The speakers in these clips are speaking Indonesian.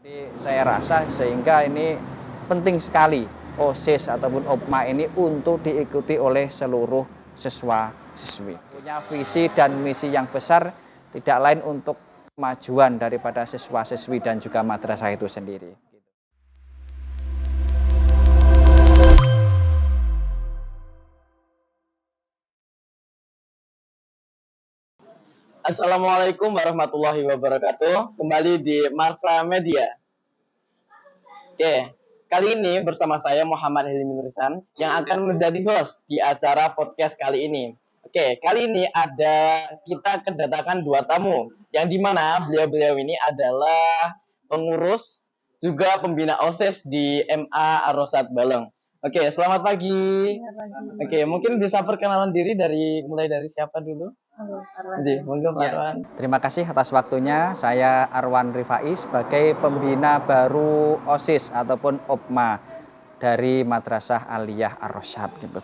Jadi saya rasa sehingga ini penting sekali OSIS ataupun OPMA ini untuk diikuti oleh seluruh siswa-siswi. Punya visi dan misi yang besar tidak lain untuk kemajuan daripada siswa-siswi dan juga madrasah itu sendiri. Assalamualaikum warahmatullahi wabarakatuh. Kembali di Marsa Media. Oke, kali ini bersama saya Muhammad Hilmi Nurisan yang akan menjadi host di acara podcast kali ini. Oke, kali ini kita kedatangan dua tamu yang dimana beliau-beliau ini adalah pengurus juga pembina OSIS di MA Ar-Rosyad Baleng. Oke, selamat pagi. Oke, mungkin bisa perkenalan diri mulai dari siapa dulu? Monggo Pak Arwan. Terima kasih atas waktunya. Saya Arwan Rifai sebagai pembina baru OSIS ataupun OPMA dari Madrasah Aliyah Ar-Rosyad gitu.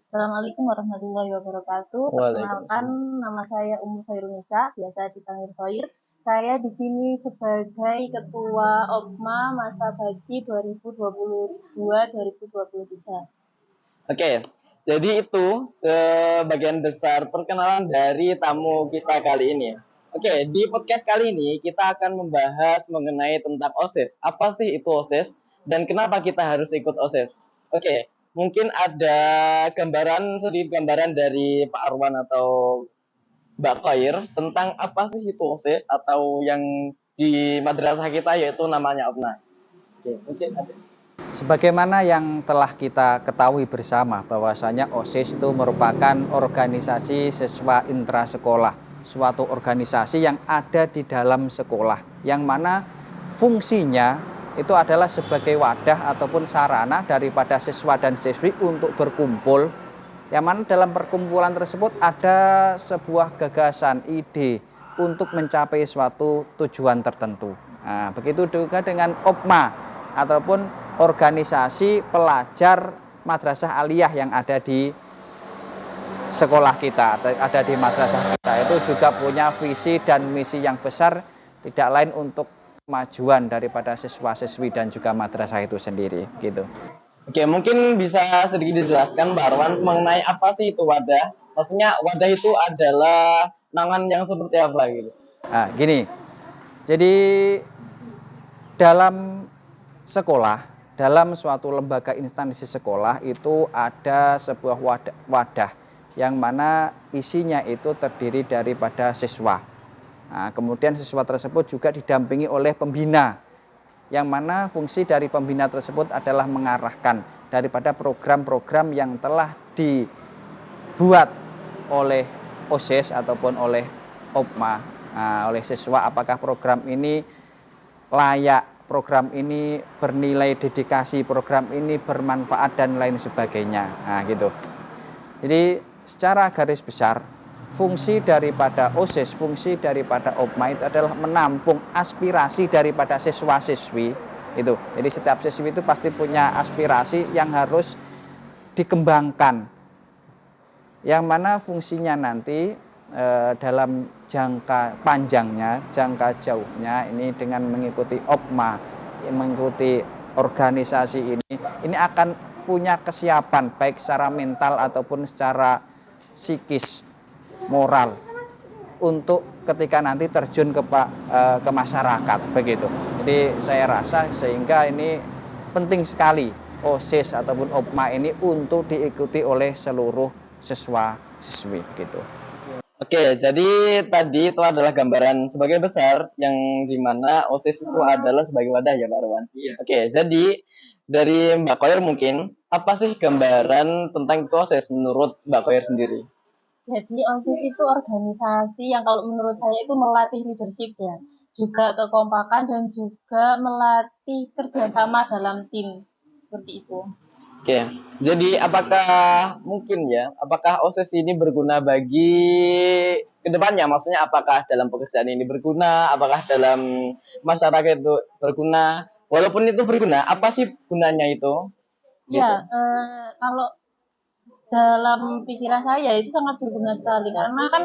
Assalamualaikum warahmatullahi wabarakatuh. Perkenalkan, nama saya Khairunisa, biasa dipanggil Khair. Saya di sini sebagai Ketua OPMA masa bakti 2022-2023. Oke, jadi itu sebagian besar perkenalan dari tamu kita kali ini. Oke, di podcast kali ini kita akan membahas mengenai tentang OSIS. Apa sih itu OSIS dan kenapa kita harus ikut OSIS? Oke, mungkin ada sedikit gambaran dari Pak Arwan atau Mbak Khair tentang apa sih itu OSIS atau yang di madrasah kita yaitu namanya OPMA. Oke, mungkin ada. Sebagaimana yang telah kita ketahui bersama bahwasanya OSIS itu merupakan organisasi siswa intrasekolah, suatu organisasi yang ada di dalam sekolah, yang mana fungsinya itu adalah sebagai wadah ataupun sarana daripada siswa dan siswi untuk berkumpul, yang mana dalam perkumpulan tersebut ada sebuah gagasan, ide untuk mencapai suatu tujuan tertentu. Nah, begitu juga dengan OPMA ataupun organisasi pelajar madrasah aliyah yang ada di sekolah kita, ada di madrasah kita, itu juga punya visi dan misi yang besar tidak lain untuk kemajuan daripada siswa-siswi dan juga madrasah itu sendiri gitu. Oke, mungkin bisa sedikit dijelaskan Mbak Arwan mengenai apa sih itu wadah? Maksudnya wadah itu adalah naungan yang seperti apa gitu? Nah, gini. Jadi dalam sekolah, dalam suatu lembaga instansi sekolah itu ada sebuah wadah yang mana isinya itu terdiri daripada siswa. Nah, kemudian siswa tersebut juga didampingi oleh pembina, yang mana fungsi dari pembina tersebut adalah mengarahkan daripada program-program yang telah dibuat oleh OSIS ataupun oleh OPMA, oleh siswa, apakah program ini layak, program ini bernilai dedikasi, program ini bermanfaat dan lain sebagainya. Nah, gitu. Jadi secara garis besar fungsi daripada OSIS, fungsi daripada OPMA itu adalah menampung aspirasi daripada siswa-siswi itu. Jadi setiap siswi itu pasti punya aspirasi yang harus dikembangkan, yang mana fungsinya nanti dalam jangka panjangnya, jangka jauhnya ini dengan mengikuti OPMA, mengikuti organisasi ini akan punya kesiapan baik secara mental ataupun secara psikis, moral untuk ketika nanti terjun ke masyarakat begitu. Jadi saya rasa sehingga ini penting sekali OSIS ataupun OPMA ini untuk diikuti oleh seluruh siswa-siswi gitu. Oke, jadi tadi itu adalah gambaran sebagai besar yang dimana OSIS itu adalah sebagai wadah ya Pak Arwan. Iya. Oke, jadi dari Mbak Koyer mungkin apa sih gambaran tentang itu OSIS menurut Mbak Koyer sendiri? Jadi OSIS itu organisasi yang kalau menurut saya itu melatih leadership ya, juga kekompakan dan juga melatih kerjasama dalam tim, seperti itu. Oke, jadi apakah OSIS ini berguna bagi kedepannya? Maksudnya apakah dalam pekerjaan ini berguna? Apakah dalam masyarakat itu berguna? Walaupun itu berguna, apa sih gunanya itu? Ya, kalau dalam pikiran saya itu sangat berguna sekali karena kan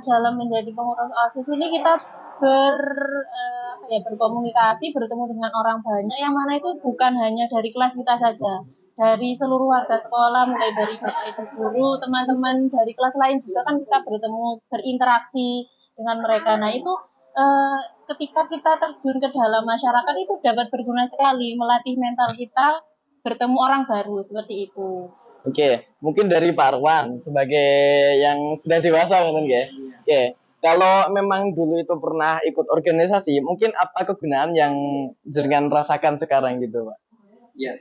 dalam menjadi pengurus OSIS ini kita berkomunikasi, bertemu dengan orang banyak yang mana itu bukan hanya dari kelas kita saja, dari seluruh warga sekolah, mulai dari bapak ibu guru, teman-teman dari kelas lain juga kan kita bertemu, berinteraksi dengan mereka. Nah itu eh, ketika kita terjun ke dalam masyarakat itu dapat berguna sekali, melatih mental kita bertemu orang baru seperti itu. Oke, mungkin dari Pak Arwan sebagai yang sudah dewasa kan ya. Oke, kalau memang dulu itu pernah ikut organisasi, mungkin apa kegunaan yang jenengan rasakan sekarang gitu, Pak? Ya,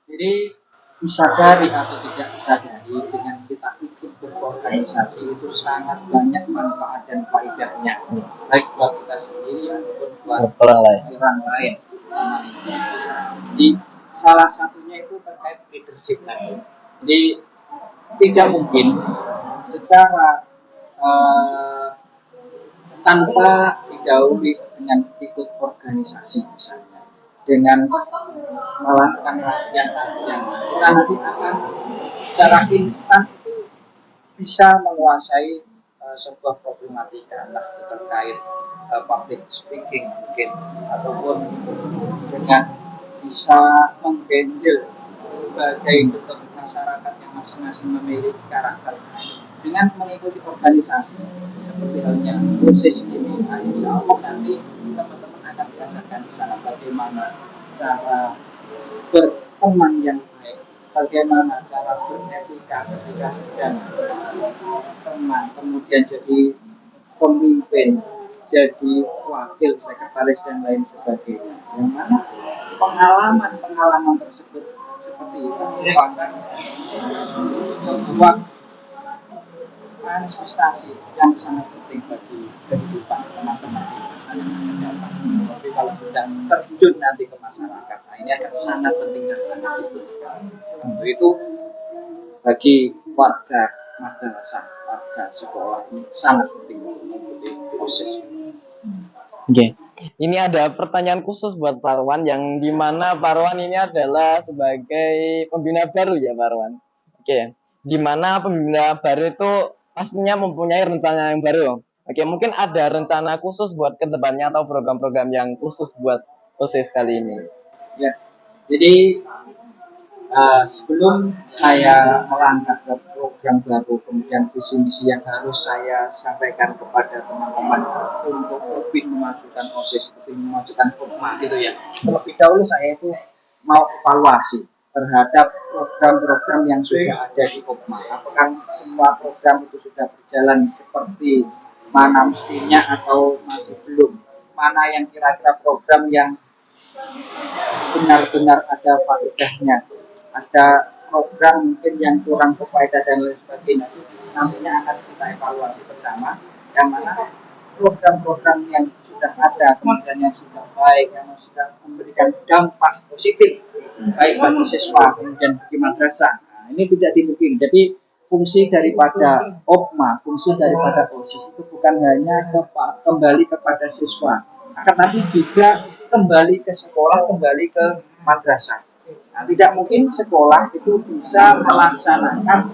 jadi disadari atau tidak disadari dengan kita ikut berorganisasi itu sangat banyak manfaat dan faedahnya, baik buat kita sendiri ataupun buat Orang lain. orang lain. Jadi salah satunya itu terkait leadership tadi. Jadi tidak mungkin secara tanpa didahului dengan ikut organisasi misalnya, dengan melakukan latihan-latihan, kita nanti akan secara instan itu bisa menguasai sebuah problematika, entah itu terkait public speaking mungkin, ataupun dengan bisa menghandle berbagai bentuk masyarakat yang masing-masing memiliki karakter. Dengan mengikuti organisasi seperti halnya proses ini, insya Allah nanti teman-teman akan diajarkan di sana bagaimana cara berteman yang baik, bagaimana cara beretika ketika sedang teman, kemudian jadi pemimpin, jadi wakil sekretaris dan lain sebagainya. Yang mana pengalaman tersebut seperti itu merupakan sebuah manifestasi yang sangat penting bagi kehidupan teman-teman di masa yang akan datang. Tapi kalau sudah terjun nanti ke masyarakat, nah ini akan sangat penting dan sangat dibutuhkan. Untuk itu bagi warga madrasah, warga sekolah ini sangat penting untuk mengikuti proses ini. Oke. Ini ada pertanyaan khusus buat Pak Arwan yang dimana Pak Arwan ini adalah sebagai pembina baru ya Pak Arwan. Oke. Dimana pembina baru itu pastinya mempunyai rencana yang baru. Oke, mungkin ada rencana khusus buat kedepannya atau program-program yang khusus buat OSIS kali ini. Ya, jadi sebelum saya melangkah ke program baru, kemudian visi misi yang harus saya sampaikan kepada teman-teman untuk lebih memajukan OSIS, lebih memajukan Hukmah gitu ya. Terlebih dahulu saya itu mau evaluasi terhadap program-program yang sudah ada di Hukmah. Apakah semua program itu sudah berjalan seperti mana mestinya atau masih belum? Mana yang kira-kira program yang benar-benar ada faedahnya, ada program mungkin yang kurang berfaedah dan lain sebagainya, itu nantinya akan kita evaluasi bersama. Yang mana program-program yang sudah ada, kemudian yang sudah baik, yang sudah memberikan dampak positif baik bagi siswa kemudian bagi madrasah, nah, ini tidak dimungkinkan. Jadi fungsi daripada OPMA, fungsi daripada OSIS itu bukan hanya kembali kepada siswa, akan tapi juga kembali ke sekolah, kembali ke madrasah. Nah, tidak mungkin sekolah itu bisa melaksanakan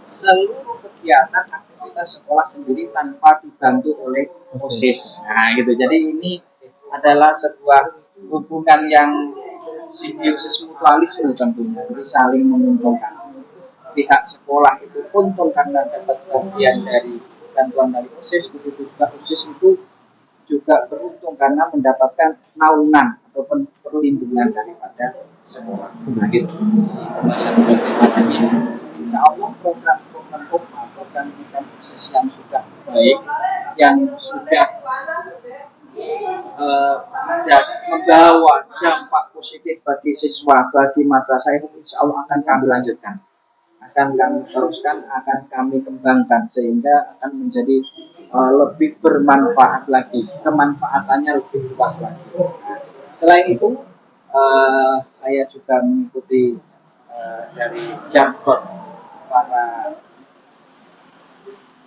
seluruh kegiatan aktivitas sekolah sendiri tanpa dibantu oleh OSIS. Nah, gitu. Jadi ini adalah sebuah hubungan yang simbiosis mutualisme tentunya, jadi saling menguntungkan. Pihak sekolah itu untung karena dapat bagian dari bantuan dari OSIS, begitu juga OSIS itu juga beruntung karena mendapatkan naungan ataupun perlindungan daripada sekolah. Nah, gitu. Jadi, insya Allah program-program Hukmah, program-program OSIS yang sudah baik, yang sudah membawa dampak positif bagi siswa, bagi madrasah itu insya Allah akan kami lanjutkan, akan kami teruskan, akan kami kembangkan sehingga akan menjadi lebih bermanfaat lagi, kemanfaatannya lebih luas lagi. Selain itu, saya juga mengikuti dari jargon para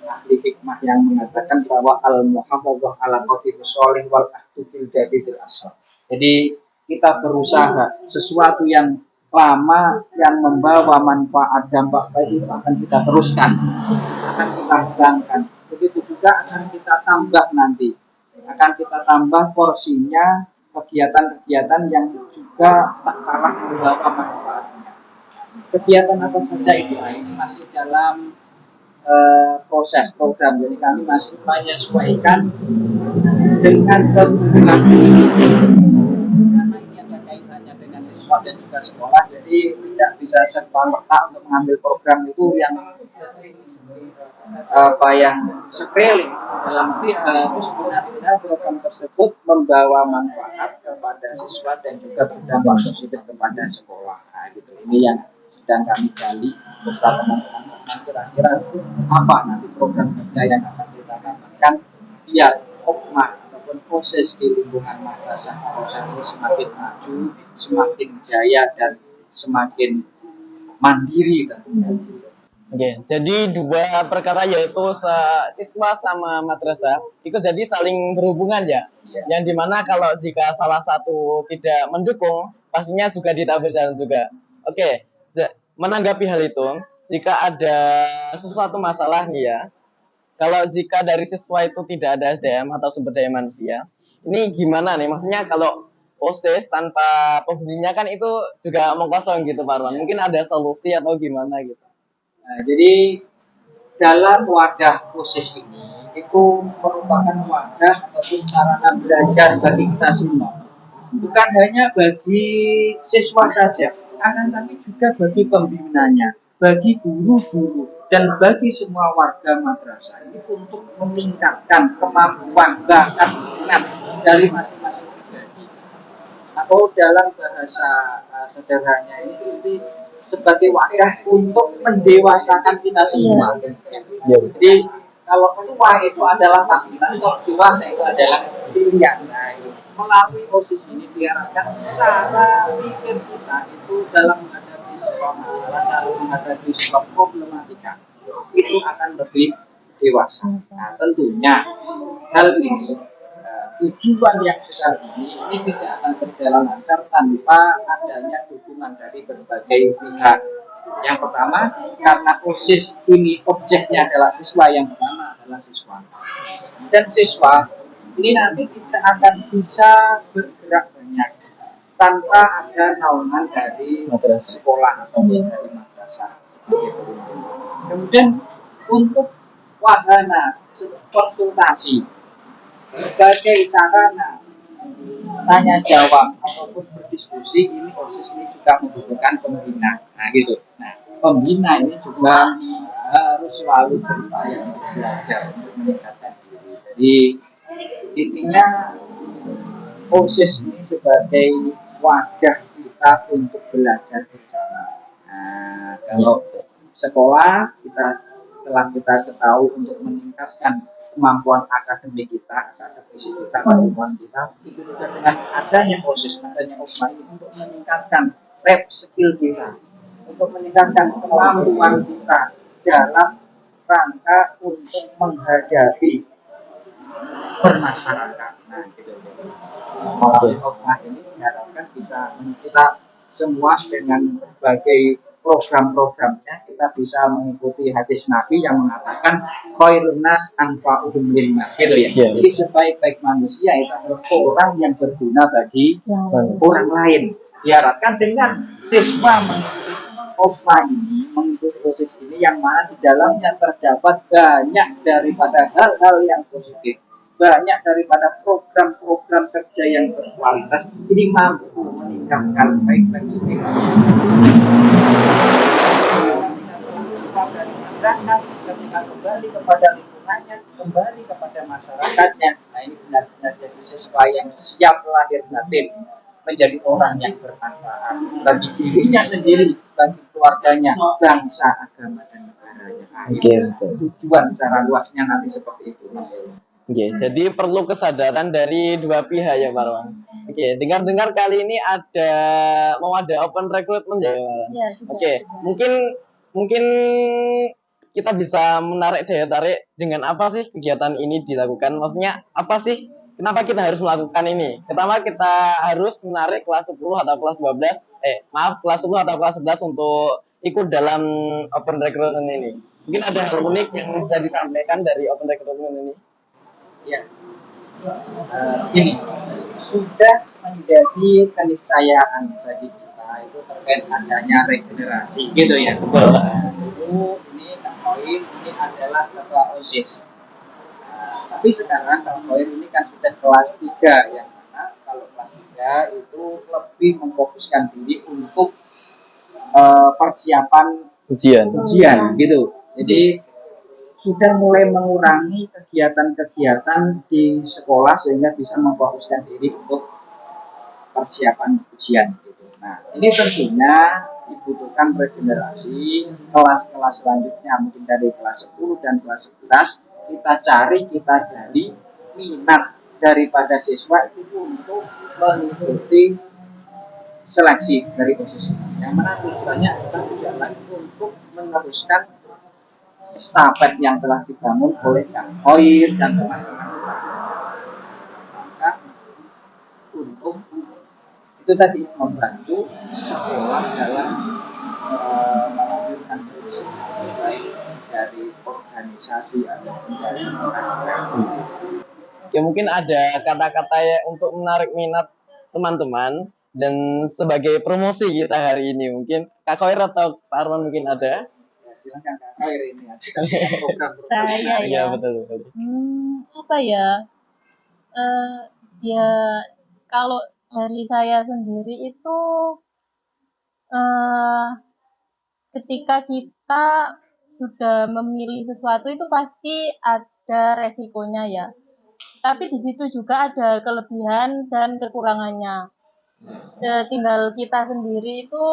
ahli hikmah yang mengatakan bahwa al-muhafadzah ala qatifus sholih wal ahdu bil jadidil asal. Jadi kita berusaha sesuatu yang lama yang membawa manfaat dampak baik itu akan kita teruskan, akan kita kembangkan. Begitu juga akan kita tambah nanti akan kita tambah porsinya kegiatan-kegiatan yang juga tak kalah membawa manfaatnya. Kegiatan apa saja itu? Nah, ini masih dalam proses program, jadi kami masih menyesuaikan dengan kebutuhan karena ini ada kaitannya dengan siswa dan juga sekolah, jadi tidak bisa serta-merta untuk mengambil program itu yang sepele. Dalam arti harus benar-benar program tersebut membawa manfaat kepada siswa dan juga berdampak positif kepada sekolah. Nah, gitu. Ini yang sedang kami gali beserta teman-teman, kira-kira apa nanti program kerja yang akan kita dapatkan biar OPMA ataupun proses di lingkungan madrasah ini semakin maju, semakin jaya dan semakin mandiri tentunya. Oke, jadi dua perkara yaitu siswa sama madrasah itu jadi saling berhubungan ya. Yang dimana kalau jika salah satu tidak mendukung, pastinya juga tidak berjalan juga. Oke, menanggapi hal itu, jika ada sesuatu masalah nih ya, kalau jika dari siswa itu tidak ada SDM atau sumber daya manusia, ini gimana nih? Maksudnya kalau OSIS tanpa penghuninya kan itu juga omong kosong gitu Pak Arwan. Mungkin ada solusi atau gimana gitu. Nah, jadi dalam wadah OSIS ini itu merupakan wadah ataupun sarana belajar bagi kita semua. Bukan hanya bagi siswa saja, akan tapi juga bagi pembinanya, bagi guru-guru, dan bagi semua warga madrasah ini untuk meningkatkan kemampuan bakat minat dari masing-masing pribadi. Atau dalam bahasa sederhananya ini sebagai wadah untuk mendewasakan kita semua. Jadi kalau tua itu adalah takdiran, kalau dewasa itu adalah pilihan. Nah, melalui OSIS ini diharapkan cara pikir kita itu dalam menghadapi sebuah masalah, dalam menghadapi sebuah problematika itu akan lebih dewasa. Nah, tentunya hal ini tujuan yang besar ini tidak akan berjalan lancar tanpa adanya dukungan dari berbagai pihak. Yang pertama, karena OSIS ini objeknya adalah siswa, yang pertama adalah siswa. Dan siswa ini nanti tidak akan bisa bergerak banyak tanpa ada naungan dari sekolah atau dari madrasah. Kemudian untuk wahana konsultasi sebagai sarana tanya jawab ataupun berdiskusi, ini OSIS ini juga membutuhkan pembina. Nah gitu. Nah, pembina ini juga harus selalu berupaya belajar untuk meningkatkan diri. Jadi intinya OSIS ini sebagai wadah kita untuk belajar bersama. Nah, kalau sekolah telah kita ketahui untuk meningkatkan kemampuan akademik kita, kemampuan kita, itu juga dengan adanya OSIS, adanya OSMA ini untuk meningkatkan rep skill kita, untuk meningkatkan kemampuan kita dalam rangka untuk menghadapi bermasyarakat. Nah, gitu. Melalui OSMA ini diharapkan bisa kita semua dengan berbagai program-programnya kita bisa mengikuti hadis Nabi yang mengatakan khairun nas anfa'uhum linnas, gitu ya. Jadi sebaik-baik manusia itu adalah orang yang berguna bagi orang lain. Diharapkan dengan siswa mengikuti OSMA ini, mengikuti proses ini yang mana di dalamnya terdapat banyak daripada hal-hal yang positif, banyak daripada program-program kerja yang berkualitas, ini mampu meningkatkan baik-baik dari madrasah ketika kembali kepada lingkungannya, kembali kepada masyarakatnya. Nah, ini benar-benar jadi siswa yang siap lahir batin menjadi orang yang bermanfaat bagi dirinya sendiri, bagi keluarganya, bangsa, agama, dan negaranya. Nah, tujuan secara luasnya nanti seperti itu, Mas. Jadi perlu kesadaran dari dua pihak ya Pak Arwan. Dengar-dengar kali ini mau ada open recruitment ya Pak Arwan. Mungkin kita bisa menarik daya tarik dengan apa sih kegiatan ini dilakukan? Maksudnya apa sih? Kenapa kita harus melakukan ini? Pertama kita harus menarik kelas 10 atau kelas 12, kelas 10 atau kelas 11 untuk ikut dalam open recruitment ini. Mungkin ada hal unik yang bisa disampaikan dari open recruitment ini. Ya, Ini sudah menjadi keniscayaan bagi kita itu terkait adanya regenerasi gitu ya. Dulu ini Kak Koir ini adalah ketua OSIS. Tapi sekarang Kak Koir ini kan sudah kelas 3, yang mana kalau kelas 3 itu lebih memfokuskan diri untuk persiapan ujian gitu. Jadi sudah mulai mengurangi kegiatan-kegiatan di sekolah sehingga bisa memfokuskan diri untuk persiapan ujian gitu. Nah, ini tentunya dibutuhkan regenerasi. Kelas-kelas selanjutnya mungkin dari kelas 10 dan kelas 11 kita cari, kita gali minat daripada siswa itu untuk mengikuti seleksi dari posisi yang mana tujuannya adalah tidak lain untuk meneruskan stafet yang telah dibangun oleh Kak Koir dan teman-teman maka untuk itu tadi membantu sekolah dalam melanjutkan prinsip baik dari organisasi ataupun dari orang. Ya mungkin ada kata-kata ya untuk menarik minat teman-teman dan sebagai promosi kita hari ini mungkin Kak Koir atau Pak Arman mungkin ada. Ya, silakan Kak Koir ini ada program-program. Saya Iya ya. betul betul. Apa ya? Ya kalau dari saya sendiri itu eh ketika kita sudah memilih sesuatu itu pasti ada resikonya ya. Tapi di situ juga ada kelebihan dan kekurangannya. Tinggal kita sendiri itu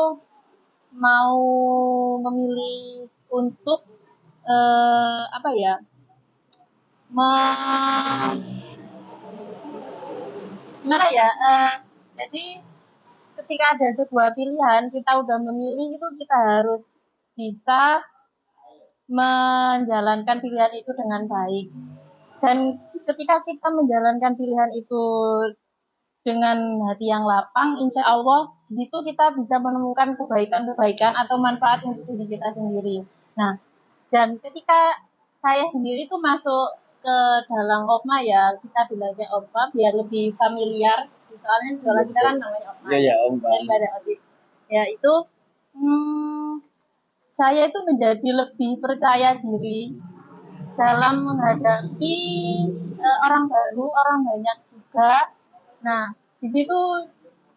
mau memilih untuk apa ya? Gimana ya? Jadi ketika ada sebuah pilihan kita udah memilih itu kita harus bisa menjalankan pilihan itu dengan baik. Dan ketika kita menjalankan pilihan itu dengan hati yang lapang, insya Allah di situ kita bisa menemukan kebaikan-kebaikan atau manfaat untuk diri kita sendiri. Nah, dan ketika saya sendiri itu masuk ke dalam OPMA ya, kita bilangnya OPMA biar lebih familiar. Soalnya sekolah kita kan namanya OPMA. Iya Om. Daripada OSIS. Ya itu saya itu menjadi lebih percaya diri dalam menghadapi orang baru, orang banyak juga. Nah, di situ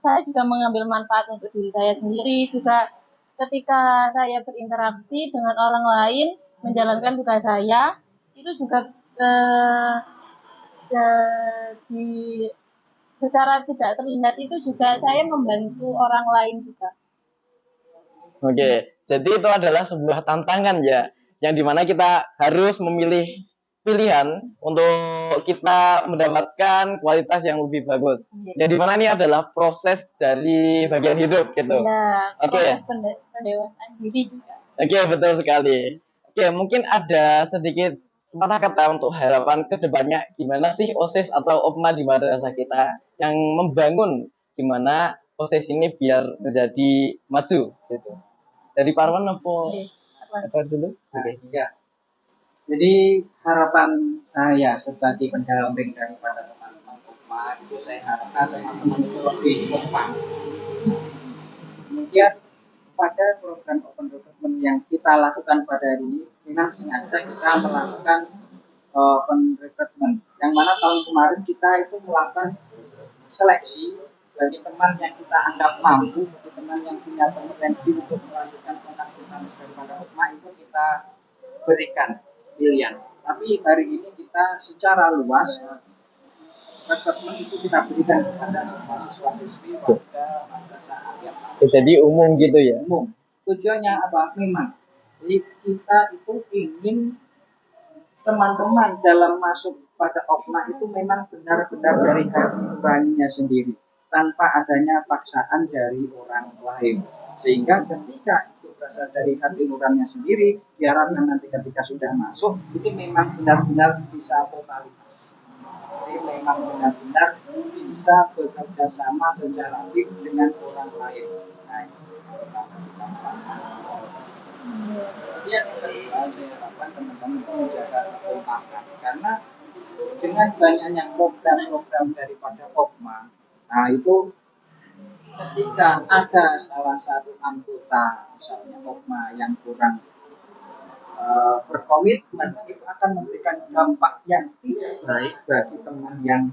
saya juga mengambil manfaat untuk diri saya sendiri, juga ketika saya berinteraksi dengan orang lain, menjalankan tugas saya, itu juga di secara tidak terlihat itu juga saya membantu orang lain juga. Oke, jadi itu adalah sebuah tantangan ya, yang dimana kita harus memilih pilihan untuk kita mendapatkan kualitas yang lebih bagus. Yang dimana ini adalah proses dari bagian hidup gitu. Ya, Oke. proses pendewasaan diri juga. Oke, betul sekali. Oke, mungkin ada sedikit sepatah kata untuk harapan ke depannya gimana sih OSIS atau OPMA di madrasah kita yang membangun gimana OSIS ini biar menjadi maju gitu. Dari Parwan apa dulu? Oke. Ya. Jadi harapan saya sebagai pendamping daripada teman-teman OPMA itu saya harapkan teman-teman itu lebih kompak. Kemudian pada program open recruitment yang kita lakukan pada hari ini memang sengaja kita melakukan open recruitment yang mana tahun kemarin kita itu melakukan seleksi bagi teman yang kita anggap mampu, bagi teman yang punya kompetensi untuk melanjutkan kontak dinamis daripada OPMA itu kita berikan pilihan. Tapi hari ini kita secara luas rekrutmen itu kita berikan kepada semua siswa-siswi pada madrasah Al Jadi umum gitu ya. Umum. Tujuannya apa? Memang. Jadi kita itu ingin teman-teman dalam masuk pada OPMA itu memang benar-benar dari hati nuraninya sendiri, tanpa adanya paksaan dari orang lain. Sehingga ketika itu berasal dari hati nuraninya sendiri, diharapkan nanti ketika sudah masuk, itu memang benar-benar bisa totalitas. Jadi memang benar-benar bisa bekerja sama secara aktif dengan orang lain. Nah, yang kedua saya harapkan teman-teman menjaga kekompakan, karena dengan banyaknya program-program daripada Hokma, nah itu ketika ada salah satu anggota misalnya Hokma yang kurang berkomitmen, itu akan memberikan dampak yang tidak baik bagi teman yang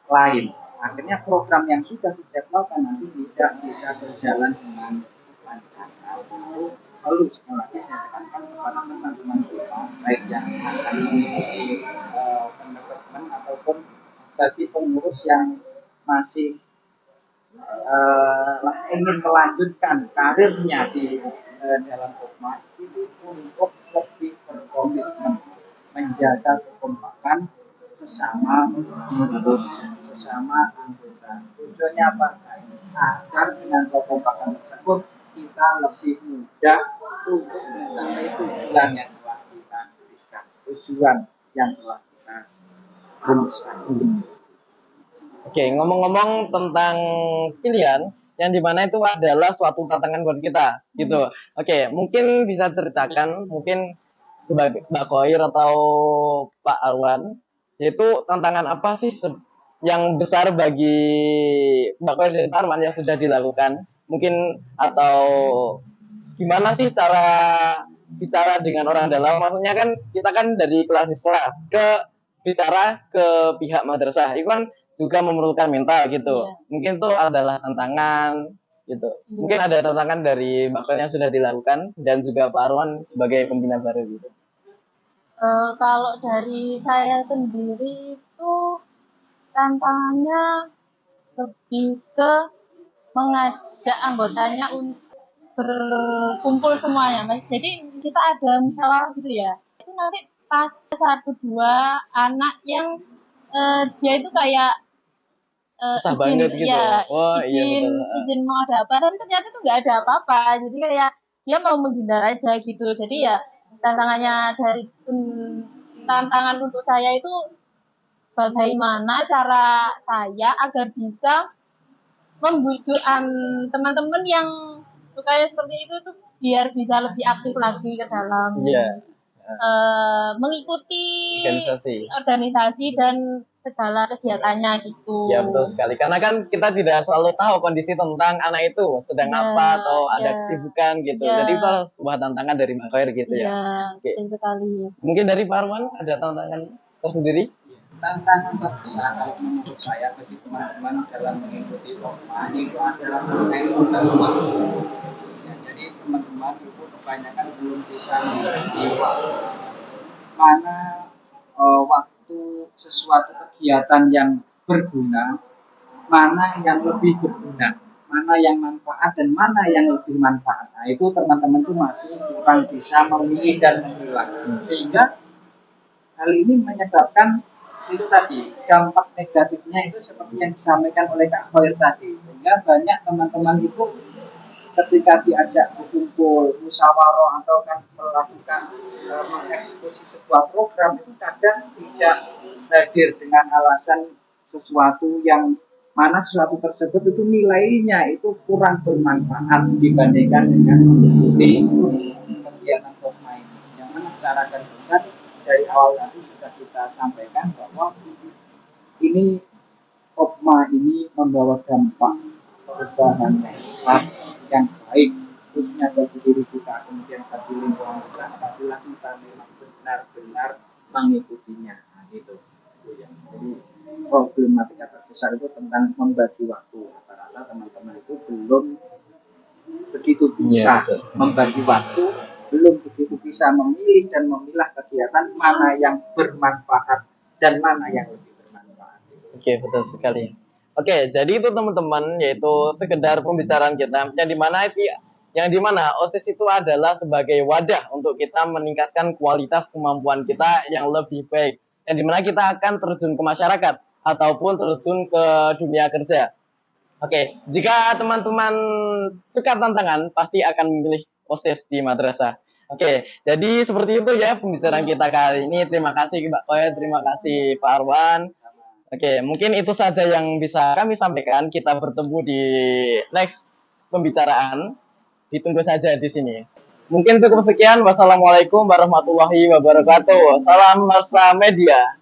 lain. Akhirnya program yang sudah dijadwalkan nanti tidak bisa berjalan dengan lancar. Itu perlu sekali lagi saya tekankan kepada teman-teman kita, baik yang akan mengikuti pendepartemen ataupun bagi pengurus yang masih ingin melanjutkan karirnya di dalam Hokma, itu untuk lebih berkomitmen menjaga kekompakan sesama pengurus, sesama anggota. Tujuannya apa? Agar dengan kekompakan tersebut kita lebih mudah untuk mencapai tujuan yang telah kita tuliskan, tujuan yang telah kita rumuskan. Oke, ngomong-ngomong tentang pilihan, yang dimana itu adalah suatu tantangan buat kita, gitu. Oke, mungkin bisa ceritakan, mungkin sebagai Mbak Khoir atau Pak Arwan, yaitu tantangan apa sih yang besar bagi Mbak Khoir dan Pak Arwan yang sudah dilakukan? Mungkin atau gimana sih cara bicara dengan orang dalam? Maksudnya kan kita kan dari kelas siswa ke bicara ke pihak madrasah, itu kan juga memerlukan mental gitu. Iya. Mungkin itu adalah tantangan gitu. Mungkin ada tantangan dari Mbak Khoir yang sudah dilakukan dan juga Pak Arwan sebagai pembina baru gitu. Kalau dari saya sendiri itu tantangannya lebih ke mengajak anggotanya untuk berkumpul semuanya, Mas. Jadi kita ada musyawarah gitu ya. Itu nanti pas satu dua anak yang dia itu kayak Susah izin, banget gitu. ya Oh iya izin betul. izin mau ada apa, dan ternyata itu nggak ada apa-apa. Jadi kayak dia mau menghindar aja gitu. Jadi ya tantangannya tantangan untuk saya itu bagaimana cara saya agar bisa membujuk teman-teman yang sukanya seperti itu tuh biar bisa lebih aktif lagi ke dalam Iya, mengikuti organisasi. organisasi dan segala kegiatannya gitu. Ya betul sekali. Karena kan kita tidak selalu tahu kondisi tentang anak itu sedang Ya, apa atau ada ya, kesibukan gitu. ya, Jadi itu harus sebuah tantangan dari Mbak Khoir gitu ya. ya, Oke. betul sekali. Mungkin dari Pak Arwan ada tantangan tersendiri? Tantangan terbesar kalau menurut saya bagi teman-teman dalam mengikuti Hokma itu adalah mengenai waktu. Ya, jadi teman-teman itu kebanyakan belum bisa membagi waktu. Mana waktu sesuatu kegiatan yang berguna, mana yang lebih berguna, mana yang manfaat dan mana yang lebih manfaat. Nah, itu teman-teman itu masih kurang bisa memilih dan memilah. Sehingga hal ini menyebabkan itu tadi dampak negatifnya itu seperti yang disampaikan oleh Kak Khoir tadi, sehingga banyak teman-teman itu ketika diajak berkumpul musyawarah atau kan melakukan mengeksekusi sebuah program itu kadang tidak hadir dengan alasan sesuatu yang mana sesuatu tersebut itu nilainya itu kurang bermanfaat dibandingkan dengan mengikuti kegiatan Hokma ini, yang mana secara garis besar dari awal tadi sudah kita sampaikan bahwa ini Hokma ini membawa dampak perubahan yang baik khususnya bagi diri kita, kemudian bagi lingkungan kita apabila kita memang benar-benar mengikutinya. Nah, gitu. Jadi problematika terbesar itu tentang membagi waktu. Rata-rata teman-teman itu belum begitu bisa membagi waktu, belum begitu bisa memilih dan memilah kegiatan mana yang bermanfaat dan mana yang lebih bermanfaat. Oke, betul sekali. Oke, jadi itu teman-teman, yaitu sekedar pembicaraan kita yang dimana OSIS itu adalah sebagai wadah untuk kita meningkatkan kualitas kemampuan kita yang lebih baik, yang dimana kita akan terjun ke masyarakat ataupun terjun ke dunia kerja. Oke, jika teman-teman suka tantangan, pasti akan memilih OSIS di madrasah. Oke, jadi seperti itu ya pembicaraan kita kali ini. Terima kasih Mbak Khoir, terima kasih Pak Arwan. Oke, mungkin itu saja yang bisa kami sampaikan. Kita bertemu di next pembicaraan. Ditunggu saja di sini. Mungkin cukup sekian. Wassalamualaikum warahmatullahi wabarakatuh. Salam Marsa Media.